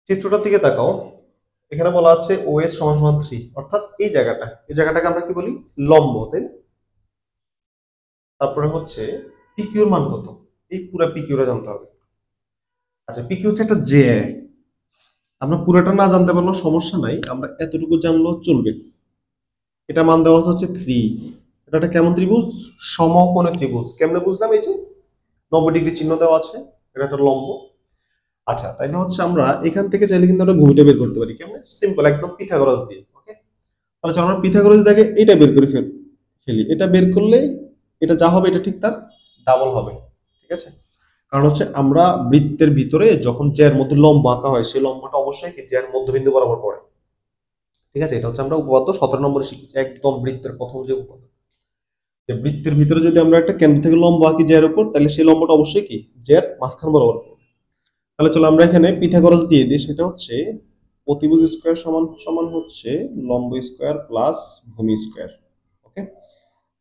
চিত্রটার দিকে তাকাও। এখানে বলা আছে OS সমান সমান 3, অর্থাৎ এই জায়গাটাকে আমরা কি বলি, লম্ব, তাই না? তারপরে হচ্ছে পিকিউর মান কত, এই পুরো পিকিউটা জানতে হবে। আচ্ছা, পিকিউ হচ্ছে একটা জে, আমরা পুরোটা না জানতে পারলেও সমস্যা নাই, আমরা এতটুকু জানলেও চলবে। এটা মান দেওয়া হচ্ছে 3। এটা একটা কেমন ত্রিভুজ? সমকোণী ত্রিভুজ। কেমনে বুঝলাম? এই যে 90 ডিগ্রি চিহ্ন দেওয়া আছে, এটা একটা লম্ব। আচ্ছা, তাইলে হচ্ছে আমরা এখান থেকে চাইলে কিন্তু আমরা ভূমিটা বের করতে পারি। কেমনে? সিম্পল, একদম পিথাগোরাস দিয়ে। ওকে, তাহলে চলো আমরা পিথাগোরাস দিয়ে এটা বের করে ফেলি। এটা বের করলে এটা যা হবে এটা ঠিক তার ডাবল হবে। ঠিক আছে, কারণ হচ্ছে আমরা বৃত্তের ভিতরে যখন জ্যার মধ্যে লম্ব আঁকা হয়, সেই লম্বটা অবশ্যই কি জ্যার মধ্যবিন্দু বরাবর পড়ে। ঠিক আছে, এটা হচ্ছে আমরা উপপাদ্য 17 নম্বরে শিখেছি, একদম বৃত্তের প্রথম যে উপপাদ্য। যে বৃত্তের ভিতরে যদি আমরা একটা কেন্দ্র থেকে লম্ব আঁকি জ্যার উপর, তাহলে সেই লম্বটা অবশ্যই কি জ্যার মাঝখান বরাবর পড়বে। তাহলে চলো আমরা এখানে পিথাগোরাস দিয়ে দিই। সেটা হচ্ছে অতিভুজ স্কয়ার সমান সমান হচ্ছে লম্ব স্কয়ার প্লাস ভূমি স্কয়ার। ওকে,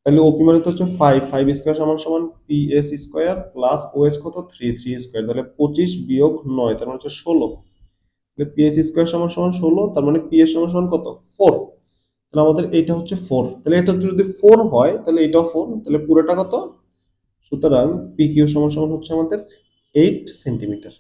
তাহলে ওপি মানে তো হচ্ছে 5, 5 স্কয়ার সমান সমান পিএস স্কয়ার প্লাস ওএস কত 3, 3 স্কয়ার, তাহলে 25 বিয়োগ 9, তার মানে হচ্ছে 16। তাহলে পিএস স্কয়ার সমান সমান 16, তার মানে পিএস সমান সমান কত 4। তাহলে আমাদের এইটা হচ্ছে 4, তাহলে এটা যদি 4 হয় তাহলে এটাও 4, তাহলে পুরোটা কত? সুতরাং পিকিউ সমান সমান হচ্ছে আমাদের 8 সেন্টিমিটার।